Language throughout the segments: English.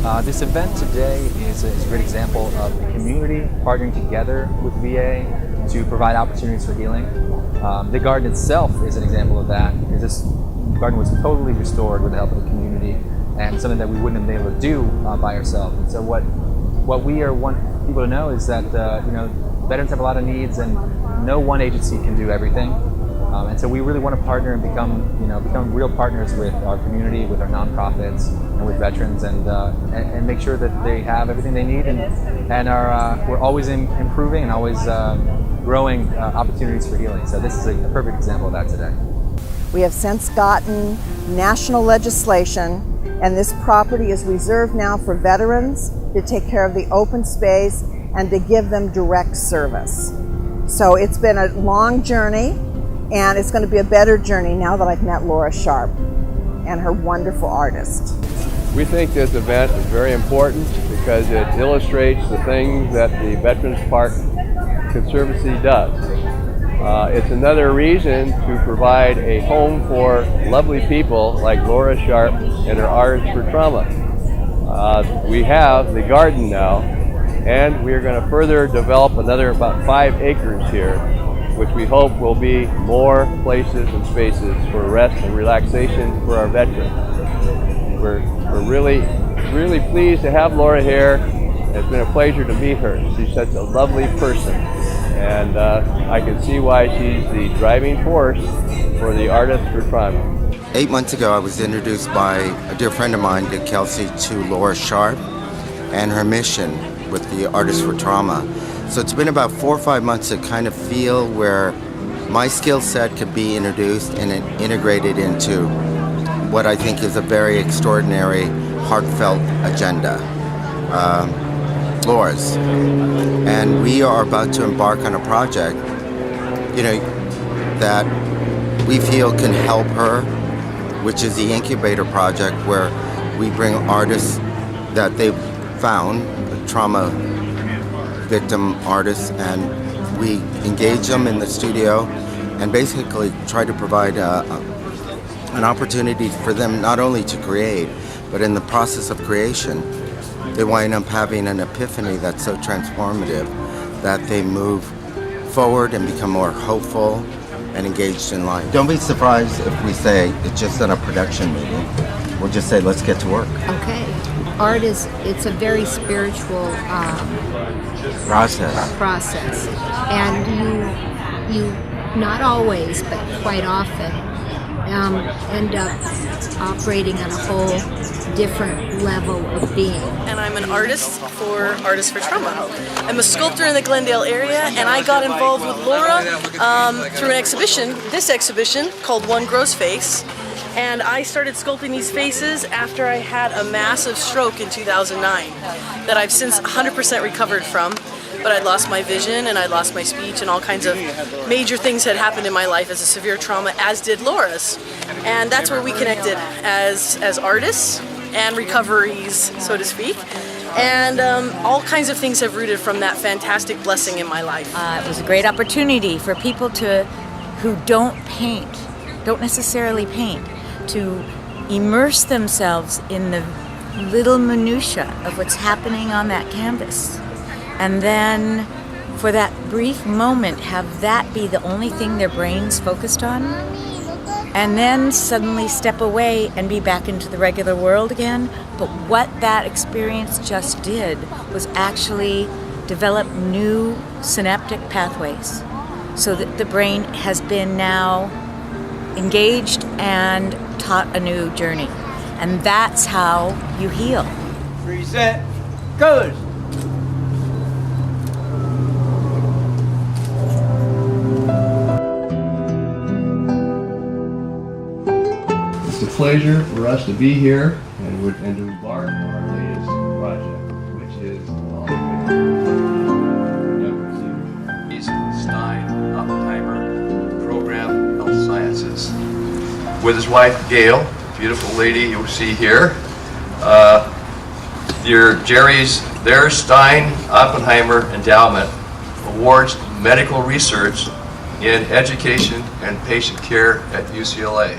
This event today is a great example of the community partnering together with VA to provide opportunities for healing. The garden itself is an example of that, because this garden was totally restored with the help of the community, and something that we wouldn't have been able to do by ourselves. And so what we want people to know is that veterans have a lot of needs, and no one agency can do everything. And so we really want to partner and become real partners with our community, with our nonprofits, and with veterans, and make sure that they have everything they need, and we're always improving and always growing opportunities for healing. So this is a perfect example of that today. We have since gotten national legislation, and this property is reserved now for veterans to take care of the open space and to give them direct service. So it's been a long journey, and it's going to be a better journey now that I've met Laura Sharp and her wonderful artist. We think this event is very important because it illustrates the things that the Veterans Park Conservancy does. It's another reason to provide a home for lovely people like Laura Sharp and her Artists for Trauma. We have the garden now, and we are going to further develop another about 5 acres here, which we hope will be more places and spaces for rest and relaxation for our veterans. We're really pleased to have Laura here. It's been a pleasure to meet her. She's such a lovely person, and I can see why she's the driving force for the Artists for Trauma. 8 months ago, I was introduced by a dear friend of mine, Dick Kelsey, to Laura Sharp and her mission with the Artists for Trauma. So it's been about 4 or 5 months to kind of feel where my skill set could be introduced and integrated into what I think is a very extraordinary, heartfelt agenda, Laura's. And we are about to embark on a project, that we feel can help her, which is the Incubator Project, where we bring artists that they've found, trauma victim artists, and we engage them in the studio and basically try to provide an opportunity for them not only to create, but in the process of creation, they wind up having an epiphany that's so transformative that they move forward and become more hopeful and engaged in life. Don't be surprised if we say it's just at a production meeting. We'll just say, let's get to work. Okay. Art it's a very spiritual process. And you not always, but quite often, end up operating on a whole different level of being. And I'm an artist for Artists for Trauma. I'm a sculptor in the Glendale area, and I got involved with Laura through this exhibition called One Gross Face. And I started sculpting these faces after I had a massive stroke in 2009 that I've since 100% recovered from. But I'd lost my vision, and I'd lost my speech, and all kinds of major things had happened in my life as a severe trauma, as did Laura's. And that's where we connected as artists and recoveries, so to speak. And all kinds of things have rooted from that fantastic blessing in my life. It was a great opportunity for people who don't necessarily paint, to immerse themselves in the little minutia of what's happening on that canvas. And then for that brief moment, have that be the only thing their brain's focused on, and then suddenly step away and be back into the regular world again. But what that experience just did was actually develop new synaptic pathways, so that the brain has been now engaged and taught a new journey. And that's how you heal. Reset, good. It's a pleasure for us to be here and to embark on our latest project, which is Stein Oppenheimer Program Health Sciences. With his wife Gail, beautiful lady you see here, their Stein Oppenheimer Endowment awards medical research in education and patient care at UCLA.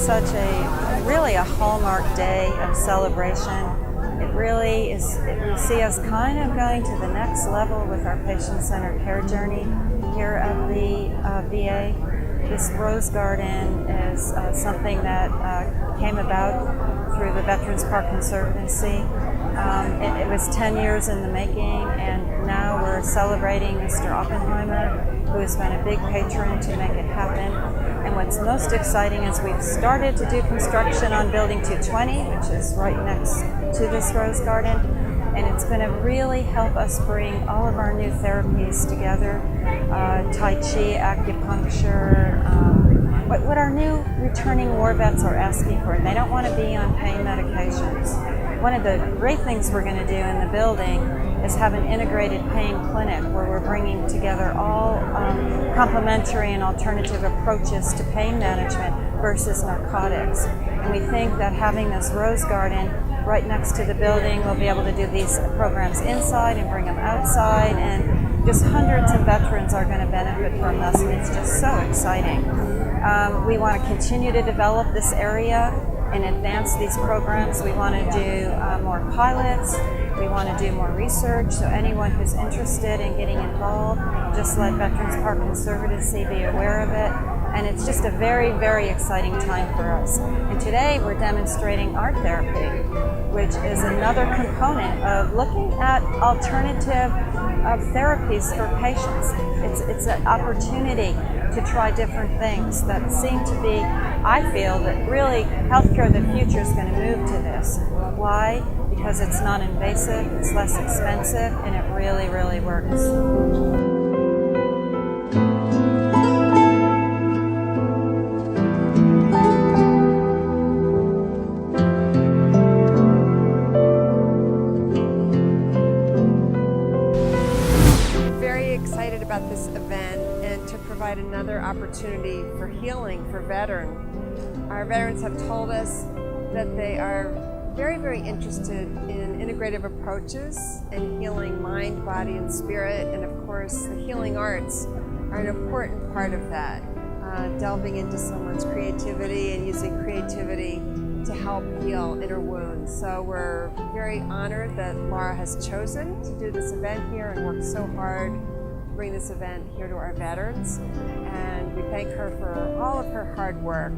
such really a hallmark day of celebration. It really is, we see us kind of going to the next level with our patient-centered care journey here at the VA. This Rose Garden is something that came about through the Veterans Park Conservancy. It was 10 years in the making, and now we're celebrating Mr. Oppenheimer, who has been a big patron to make it happen. And what's most exciting is we've started to do construction on Building 220, which is right next to this Rose Garden. And it's going to really help us bring all of our new therapies together. Tai Chi, acupuncture, what our new returning war vets are asking for. They don't want to be on pain medications. One of the great things we're going to do in the building is have an integrated pain clinic where we're bringing together all complementary and alternative approaches to pain management versus narcotics. And we think that having this Rose Garden right next to the building, we'll be able to do these programs inside and bring them outside, and just hundreds of veterans are going to benefit from this, and it's just so exciting. We want to continue to develop this area and advance these programs. We want to do more pilots. We want to do more research, so anyone who's interested in getting involved, just let Veterans Park Conservancy be aware of it. And it's just a very, very exciting time for us. And today we're demonstrating art therapy, which is another component of looking at alternative therapies for patients. It's an opportunity to try different things that seem to be, I feel that really healthcare of the future is going to move to this. Why? Because it's non-invasive, it's less expensive, and it really, really works. Excited about this event and to provide another opportunity for healing for veterans. Our veterans have told us that they are very, very interested in integrative approaches and healing mind, body, and spirit, and of course the healing arts are an important part of that. Delving into someone's creativity and using creativity to help heal inner wounds. So we're very honored that Laura has chosen to do this event here and worked so hard bring this event here to our veterans, and we thank her for all of her hard work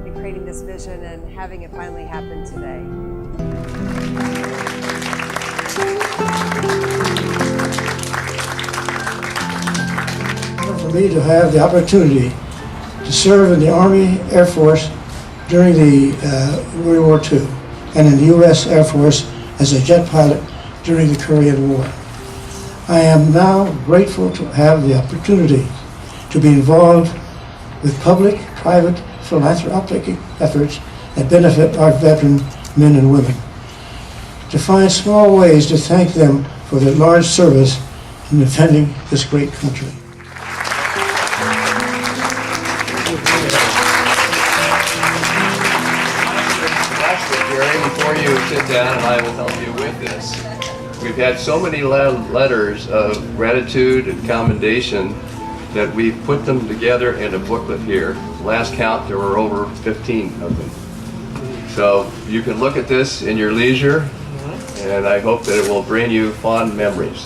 in creating this vision and having it finally happen today. For me to have the opportunity to serve in the Army Air Force during the World War II and in the U.S. Air Force as a jet pilot during the Korean War. I am now grateful to have the opportunity to be involved with public-private philanthropic efforts that benefit our veteran men and women, to find small ways to thank them for their large service in defending this great country. Jerry, before you sit down, and I will help you with this. We've had so many letters of gratitude and commendation that we've put them together in a booklet here. Last count, there were over 15 of them. So you can look at this in your leisure, and I hope that it will bring you fond memories.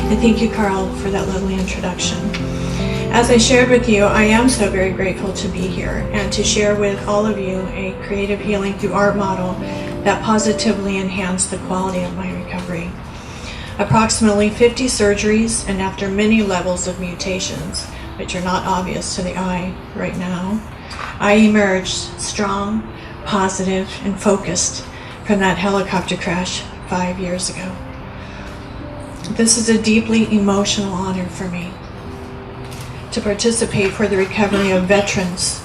And thank you, Carl, for that lovely introduction. As I shared with you, I am so very grateful to be here and to share with all of you a creative healing through art model that positively enhanced the quality of my recovery. Approximately 50 surgeries, and after many levels of mutations, which are not obvious to the eye right now, I emerged strong, positive, and focused from that helicopter crash 5 years ago. This is a deeply emotional honor for me to participate for the recovery of veterans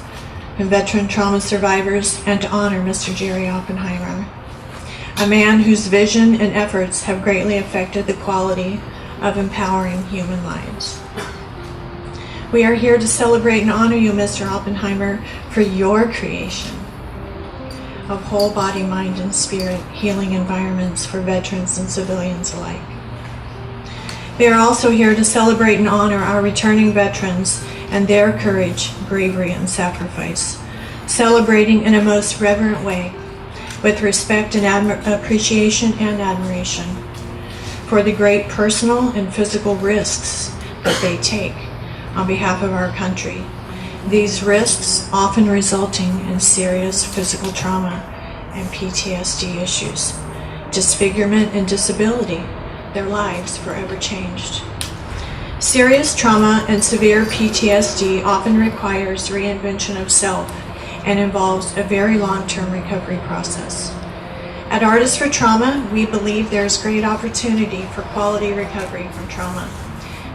and veteran trauma survivors, and to honor Mr. Jerry Oppenheimer, a man whose vision and efforts have greatly affected the quality of empowering human lives. We are here to celebrate and honor you, Mr. Oppenheimer, for your creation of whole body, mind, and spirit healing environments for veterans and civilians alike. They are also here to celebrate and honor our returning veterans and their courage, bravery, and sacrifice, celebrating in a most reverent way, with respect and appreciation and admiration for the great personal and physical risks that they take on behalf of our country. These risks often resulting in serious physical trauma and PTSD issues, disfigurement and disability, their lives forever changed. Serious trauma and severe PTSD often requires reinvention of self and involves a very long-term recovery process. At Artists for Trauma, we believe there's great opportunity for quality recovery from trauma.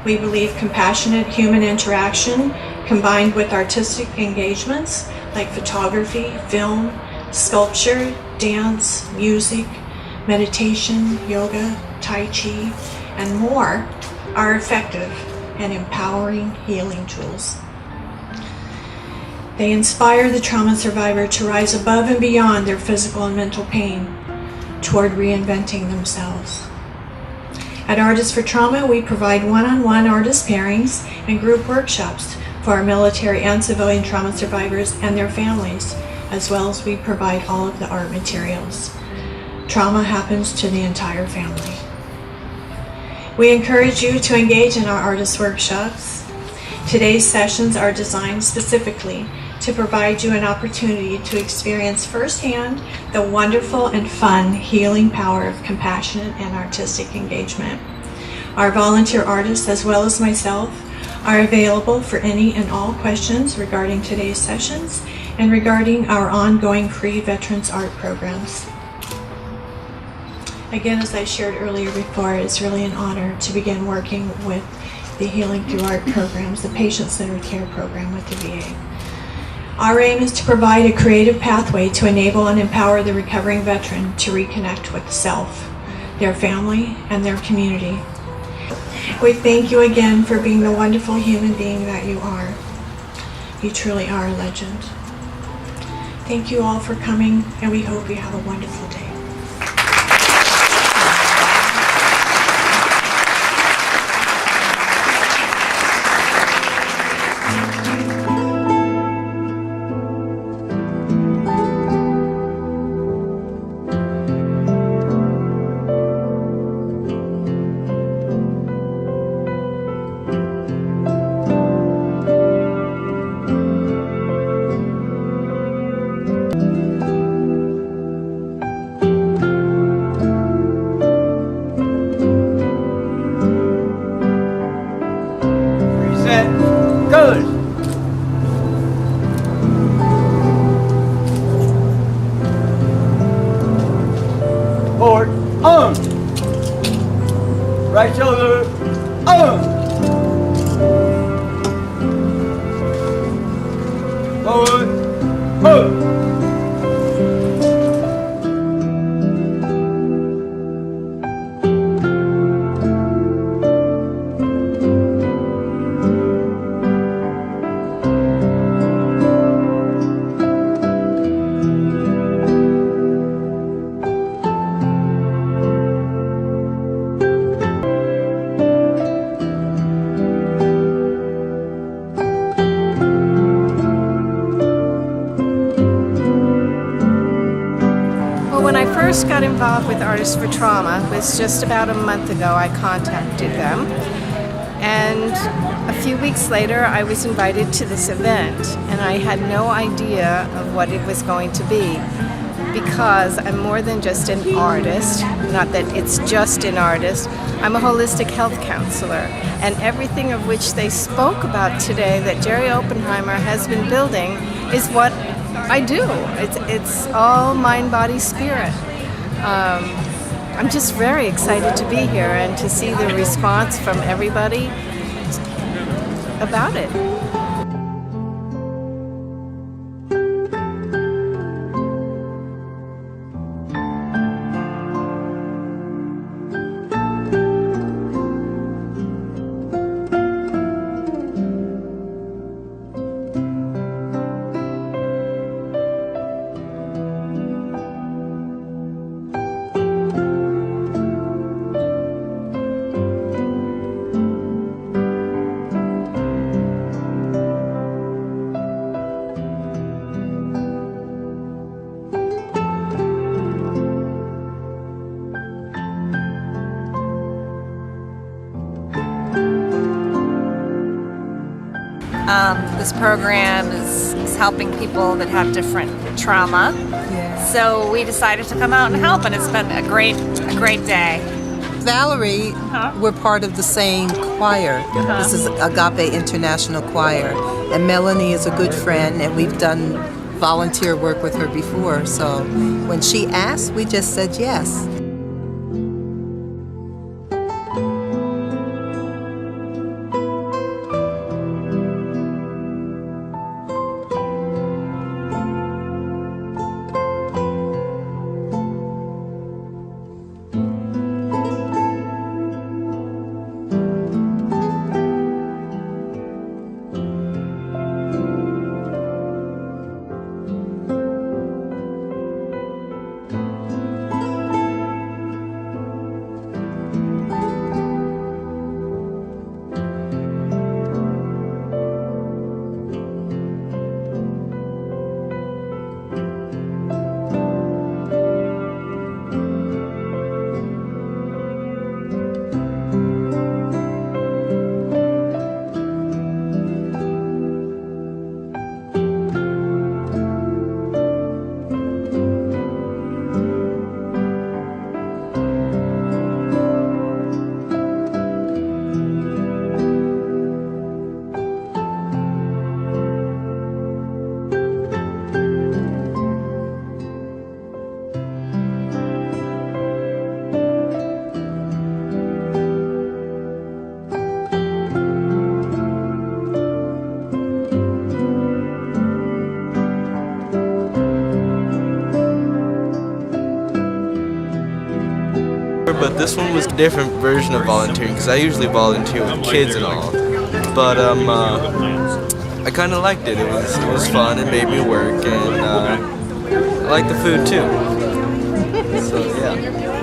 We believe compassionate human interaction combined with artistic engagements like photography, film, sculpture, dance, music, meditation, yoga, Tai Chi, and more are effective and empowering healing tools. They inspire the trauma survivor to rise above and beyond their physical and mental pain toward reinventing themselves. At Artists for Trauma, we provide one-on-one artist pairings and group workshops for our military and civilian trauma survivors and their families, as well as we provide all of the art materials. Trauma happens to the entire family. We encourage you to engage in our artist workshops. Today's sessions are designed specifically to provide you an opportunity to experience firsthand the wonderful and fun healing power of compassionate and artistic engagement. Our volunteer artists, as well as myself, are available for any and all questions regarding today's sessions and regarding our ongoing free veterans art programs. Again, as I shared earlier before, it's really an honor to begin working with the Healing Through Art programs, the patient-centered care program with the VA. Our aim is to provide a creative pathway to enable and empower the recovering veteran to reconnect with self, their family, and their community. We thank you again for being the wonderful human being that you are. You truly are a legend. Thank you all for coming, and we hope you have a wonderful day. Good. Forward, right shoulder, forward, When I first got involved with Artists for Trauma, it was just about a month ago I contacted them, and a few weeks later I was invited to this event, and I had no idea of what it was going to be, because I'm more than just an artist, not that it's just an artist, I'm a holistic health counselor, and everything of which they spoke about today that Jerry Oppenheimer has been building is what I do. It's all mind, body, spirit. I'm just very excited to be here and to see the response from everybody about it. This program is helping people that have different trauma. So we decided to come out and help, and it's been a great day. Valerie, we're part of the same choir. This is Agape International Choir. And Melanie is a good friend, and we've done volunteer work with her before. So when she asked, we just said yes. But this one was a different version of volunteering because I usually volunteer with kids and all. But I kind of liked it. It was fun. It made me work, and I liked the food too. So yeah.